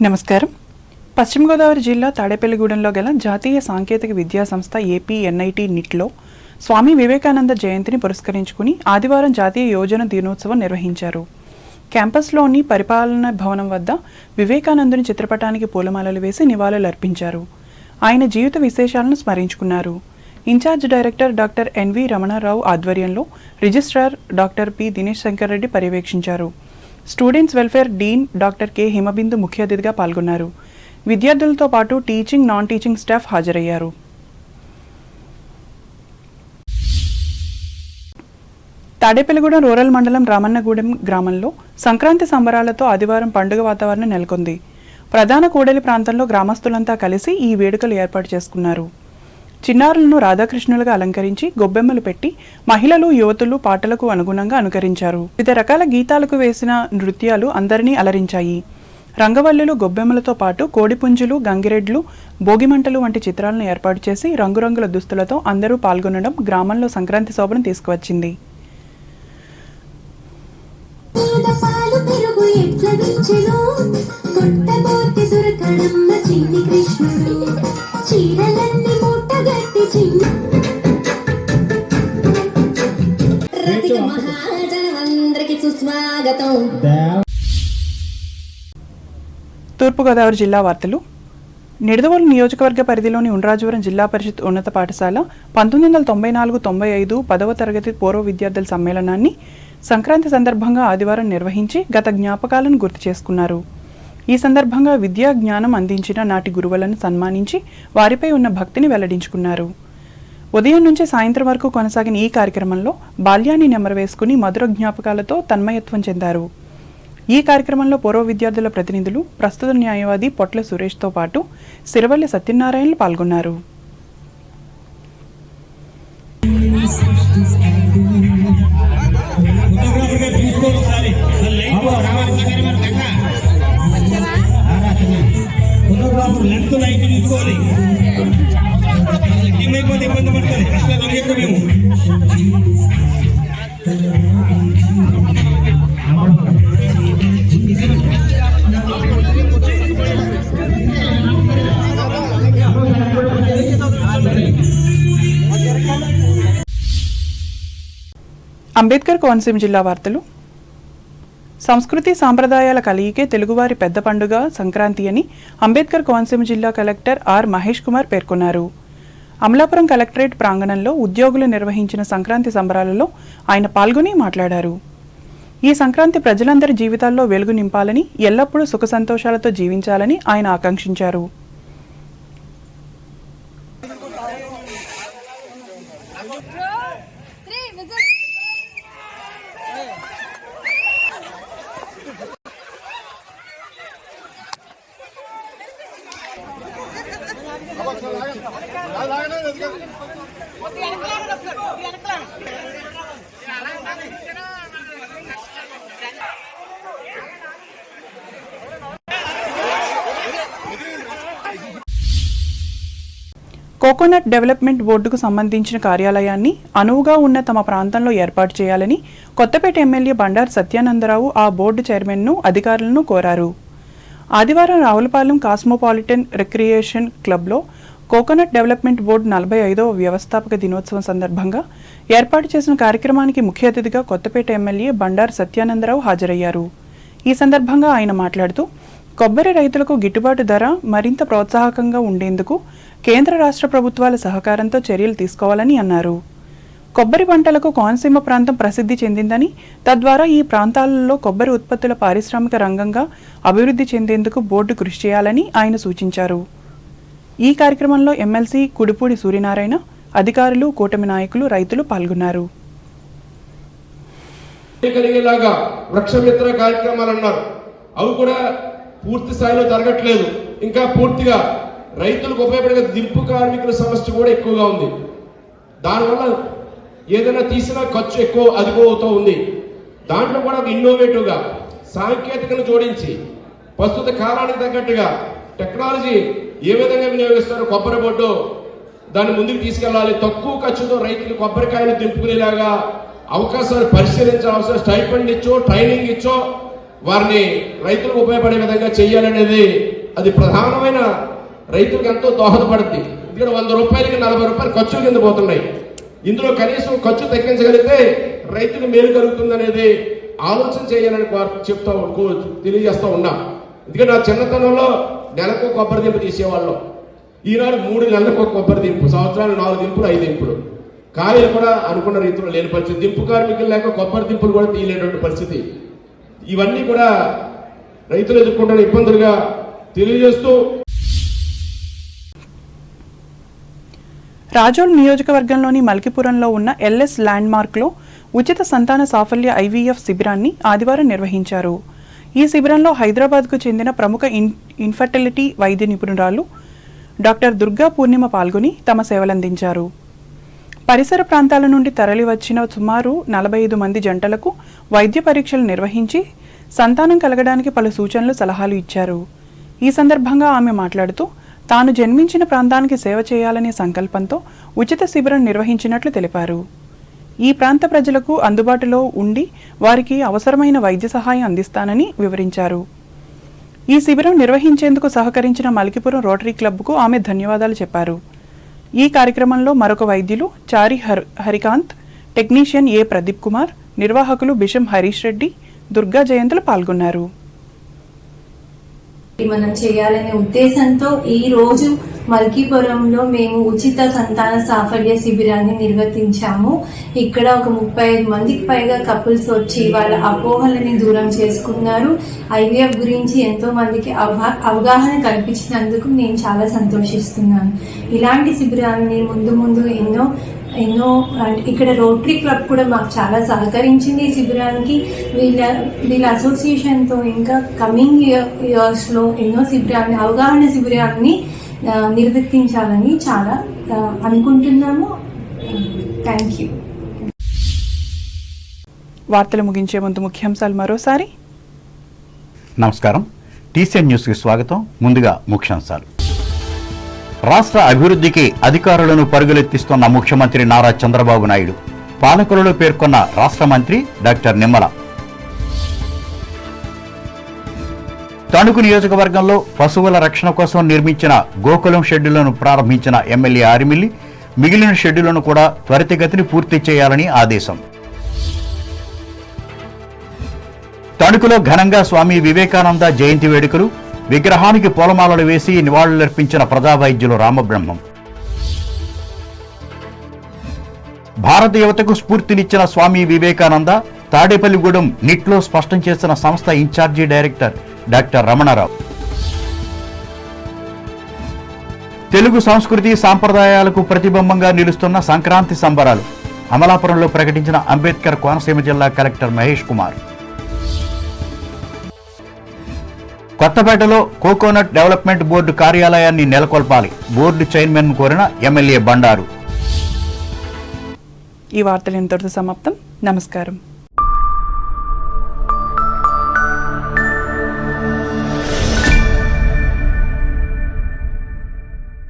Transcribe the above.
నమస్కారం. పశ్చిమ గోదావరి జిల్లా తాడేపల్లిగూడెంలో గల జాతీయ సాంకేతిక విద్యా సంస్థ ఏపీ ఎన్ఐటి నిట్లో స్వామి వివేకానంద జయంతిని పురస్కరించుకుని ఆదివారం జాతీయ యోజన దినోత్సవం నిర్వహించారు. క్యాంపస్లోని పరిపాలనా భవనం వద్ద వివేకానందుని చిత్రపటానికి పూలమాలలు వేసి నివాళులర్పించారు. ఆయన జీవిత విశేషాలను స్మరించుకున్నారు. Incharge director doctor N V Ramanarao ఆధ్వర్యంలో registrar doctor P Dinesh Shankar Reddy పర్యవేక్షించారు. Students welfare dean doctor K Himabindu ముఖ్య అతిథిగా పాల్గొన్నారు. విద్యార్థులతో పాటు టీచింగ్, నాన్ టీచింగ్ స్టాఫ్ హాజరయ్యారు. తాడేపల్లిగూడెం రూరల్ మండలం రామన్నగూడెం గ్రామంలో సంక్రాంతి సంబరాలతో ఆదివారం పండుగ వాతావరణం నెలకొంది. ప్రధాన కూడలి ప్రాంతంలో గ్రామస్తులంతా కలిసి ఈ వేడుకలు ఏర్పాటు చేసుకున్నారు. చిన్నారులను రాధాకృష్ణులుగా అలంకరించి గొబ్బెమ్మలు పెట్టి మహిళలు, యువతులు పాటలకు అనుగుణంగా అనుకరించారు. వివిధ రకాల గీతాలకు వేసిన నృత్యాలు అందరినీ అలరించాయి. రంగవల్లులు, గొబ్బెమ్మలతో పాటు కోడిపుంజులు, గంగిరెడ్లు, భోగిమంటలు వంటి చిత్రాలను ఏర్పాటు చేసి రంగురంగుల దుస్తులతో అందరూ పాల్గొనడం గ్రామంలో సంక్రాంతి శోభను తీసుకువచ్చింది. తూర్పుగోదావరి జిల్లా వార్తలు. నిడదవోలు నియోజకవర్గ పరిధిలోని ఉండ్రాజవరం జిల్లా పరిషత్ ఉన్నత పాఠశాల 1994-95 10వ తరగతి పూర్వ విద్యార్థుల సమ్మేళనాన్ని సంక్రాంతి సందర్భంగా ఆదివారం నిర్వహించి గత జ్ఞాపకాలను గుర్తు చేసుకున్నారు. ఈ సందర్భంగా విద్యా జ్ఞానం అందించిన నాటి గురువులను సన్మానించి వారిపై ఉన్న భక్తిని వెల్లడించుకున్నారు. ఉదయం నుంచి సాయంత్రం వరకు కొనసాగిన ఈ కార్యక్రమంలో బాల్యాన్ని నెమరవేసుకుని మధుర జ్ఞాపకాలతో తన్మయత్వం చెందారు. ఈ కార్యక్రమంలో పూర్వ విద్యార్థుల ప్రతినిధులు, ప్రస్తుత న్యాయవాది పొట్ల సురేష్తో పాటు సిరవల్లి సత్యనారాయణలు పాల్గొన్నారు. అంబేద్కర్ కోనసీమ జిల్లా వార్తలు. సంస్కృతి సాంప్రదాయాల కలయికే తెలుగువారి పెద్ద పండుగ సంక్రాంతి అని అంబేద్కర్ కోనసీమ జిల్లా కలెక్టర్ ఆర్ మహేష్ కుమార్ పేర్కొన్నారు. అమలాపురం కలెక్టరేట్ ప్రాంగణంలో ఉద్యోగులు నిర్వహించిన సంక్రాంతి సంబరాలలో ఆయన పాల్గొని మాట్లాడారు. ఈ సంక్రాంతి ప్రజలందరి జీవితాల్లో వెలుగు నింపాలని, ఎల్లప్పుడూ సుఖ సంతోషాలతో జీవించాలని ఆయన ఆకాంక్షించారు. కోకోనట్ డెవలప్మెంట్ బోర్డుకు సంబంధించిన కార్యాలయాన్ని అనువుగా ఉన్న తమ ప్రాంతంలో ఏర్పాటు చేయాలని కొత్తపేట ఎమ్మెల్యే బండారు సత్యానందరావు ఆ బోర్డు చైర్మన్ను, అధికారులను కోరారు. ఆదివారం రావులపాలెం కాస్మోపాలిటన్ రిక్రియేషన్ క్లబ్లో కోకోనట్ డెవలప్మెంట్ బోర్డు 45వ వ్యవస్థాపక దినోత్సవం సందర్భంగా ఏర్పాటు చేసిన కార్యక్రమానికి ముఖ్య అతిథిగా కొత్తపేట ఎమ్మెల్యే బండారు సత్యానందరావు హాజరయ్యారు. ఈ సందర్భంగా ఆయన మాట్లాడుతూ కొబ్బరి రైతులకు గిట్టుబాటు ధర మరింత ప్రోత్సాహకంగా ఉండేందుకు కేంద్ర రాష్ట్ర ప్రభుత్వాల సహకారంతో చర్యలు తీసుకోవాలని అన్నారు. కొబ్బరి పంటలకు కోనసీమ ప్రాంతం ప్రసిద్ధి చెందిందని, తద్వారా ఈ ప్రాంతాలలో కొబ్బరి ఉత్పత్తుల పారిశ్రామిక రంగంగా అభివృద్ధి చెందేందుకు బోర్డు కృషి చేయాలని ఆయన సూచించారు. ఈ కార్యక్రమంలో ఎమ్మెల్సీ కుడిపూడి సూర్యనారాయణ, అధికారులు, కూటమి నాయకులు, రైతులు పాల్గొన్నారు. అవి కూడా పూర్తి స్థాయిలో జరగట్లేదు. ఇంకా పూర్తిగా రైతులకు ఉపయోగపడే దింపు కార్మికుల సమస్య కూడా ఎక్కువగా ఉంది. దానివల్ల ఏదైనా తీసినా ఖర్చు ఎక్కువ అధికమవుతూ ఉంది. దాంట్లో కూడా ఇన్నోవేటివ్గా సాంకేతికను జోడించి ప్రస్తుత కాలానికి తగ్గట్టుగా టెక్నాలజీ ఏ విధంగా వినియోగిస్తారో కొబ్బరి బొడ్డు దాన్ని ముందుకు తీసుకెళ్లాలి. తక్కువ ఖర్చుతో రైతులు కొబ్బరికాయలు దింపుకునేలాగా అవకాశాలు పరిశీలించాల్సిన, స్టైపెండ్ ఇచ్చో, ట్రైనింగ్ ఇచ్చో వారిని రైతులకు ఉపయోగపడే విధంగా చేయాలనేది అది ప్రధానమైన రైతులకు ఎంతో దోహదపడుతుంది. ఇక్కడ 100 రూపాయలకి 40 రూపాయలు ఖర్చుల కింద పోతున్నాయి. ఇందులో కనీసం ఖర్చు తగ్గించగలిగితే రైతుకు మేలు కలుగుతుంది అనేది ఆలోచన చేయాలని తెలియజేస్తూ ఉన్నాం. ఎందుకంటే నా చిన్నతనంలో నెలకు కొబ్బరి దింపు తీసేవాళ్ళం. ఈనాడు 3 నెలలకు కొబ్బరి దింపు, సంవత్సరాలు 4 దింపులు 5 దింపులు. కాయలు కూడా అనుకున్న రీతిలో లేని పరిస్థితి. దింపు కార్మికులు లేక కొబ్బరి దింపులు కూడా తీయలేనటువంటి పరిస్థితి. ఇవన్నీ కూడా రైతులు ఎదుర్కొంటున్న ఇబ్బందులుగా తెలియజేస్తూ రాజోల్ నియోజకవర్గంలోని మల్కిపురంలో ఉన్న ఎల్ఎస్ ల్యాండ్మార్క్లో ఉచిత సంతాన సాఫల్య ఐవీఎఫ్ శిబిరాన్ని ఆదివారం నిర్వహించారు. ఈ శిబిరంలో హైదరాబాద్కు చెందిన ప్రముఖ ఇన్ఫర్టిలిటీ వైద్య నిపుణురాలు డాక్టర్ దుర్గా పూర్ణిమ పాల్గొని తమ సేవలందించారు. పరిసర ప్రాంతాల నుండి తరలివచ్చిన సుమారు 45 మంది జంటలకు వైద్య పరీక్షలు నిర్వహించి సంతానం కలగడానికి పలు సూచనలు సలహాలు ఇచ్చారు. ఈ సందర్భంగా ఆమె మాట్లాడుతూ తాను జన్మించిన ప్రాంతానికి సేవ చేయాలనే సంకల్పంతో ఉచిత శిబిరం నిర్వహించినట్లు తెలిపారు. ఈ ప్రాంత ప్రజలకు అందుబాటులో ఉండి వారికి అవసరమైన వైద్య సహాయం అందిస్తానని వివరించారు. ఈ శిబిరం నిర్వహించేందుకు సహకరించిన మల్కిపురం రోటరీ క్లబ్కు ఆమె ధన్యవాదాలు చెప్పారు. ఈ కార్యక్రమంలో మరొక వైద్యులు చారి హరికాంత్, టెక్నీషియన్ ఏ ప్రదీప్ కుమార్, నిర్వాహకులు బిషం హరీష్ రెడ్డి, దుర్గా జయంతులు పాల్గొన్నారు. మనం చేయాలనే ఉద్దేశంతో ఈ రోజు మల్కీపురంలో మేము ఉచిత సంతాన సాఫల్య శిబిరాన్ని నిర్వర్తించాము. ఇక్కడ ఒక 35 మందికి పైగా కపుల్స్ వచ్చి వాళ్ళ అపోహలని దూరం చేసుకున్నారు. ఐవీఎఫ్ గురించి ఎంతో మందికి అవగాహన కల్పించినందుకు నేను చాలా సంతోషిస్తున్నాను. ఇలాంటి శిబిరాన్ని ముందు ఎన్నో ఇక్కడ రోటరీ క్లబ్ కూడా మాకు చాలా సహకరించింది. ఈ శిబిరానికి వీళ్ళ అసోసియేషన్తో ఇంకా కమింగ్ ఇయర్స్లో ఎన్నో శిబిరాన్ని అవగాహన శిబిరాన్ని నిర్వర్తించాలని చాలా అనుకుంటున్నాము. Thank you. వార్తలు ముగించే ముందు ముఖ్యాంశాలు మరోసారి. నమస్కారం, టీసీఎన్ న్యూస్కి స్వాగతం. ముందుగా ముఖ్యాంశాలు. రాష్ట్ర అభివృద్ధికి అధికారులను పరుగులెత్తిస్తున్న ముఖ్యమంత్రి నారా చంద్రబాబు నాయుడు, పాలకులలో పేర్కొన్న రాష్ట్ర మంత్రి డాక్టర్ నిమ్మల. తణుకు నియోజకవర్గంలో పశువుల రక్షణ కోసం నిర్మించిన గోకులం షెడ్యూలను ప్రారంభించిన ఎమ్మెల్యే ఆరిమిల్లి, మిగిలిన షెడ్యూలను కూడా త్వరితగతిని పూర్తి చేయాలని ఆదేశం. తణుకులో ఘనంగా స్వామి వివేకానంద జయంతి వేడుకలు, విగ్రహానికి పూలమాలలు వేసి నివాళులర్పించిన ప్రజా వైద్యులు రామబ్రహ్మం. భారత యువతకు స్ఫూర్తినిచ్చిన స్వామి వివేకానంద, తాడేపల్లిగూడెం నిట్లో స్పష్టం చేసిన సంస్థ incharge director doctor Ramana Rao. Telugu సంస్కృతి సాంప్రదాయాలకు ప్రతిబింబంగా నిలుస్తున్న సంక్రాంతి సంబరాలు అమలాపురంలో ప్రకటించిన అంబేద్కర్ కోనసీమ జిల్లా కలెక్టర్ మహేష్ కుమార్. కొత్తపేటలో కోకోనట్ డెవలప్మెంట్ బోర్డు కార్యాలయాన్ని నెలకొల్పాలి, బోర్డు చైర్మన్ కోరిన ఎమ్మెల్యే బండారు. ఈ వార్తలు ఇంతటితో సమాప్తం. నమస్కారం.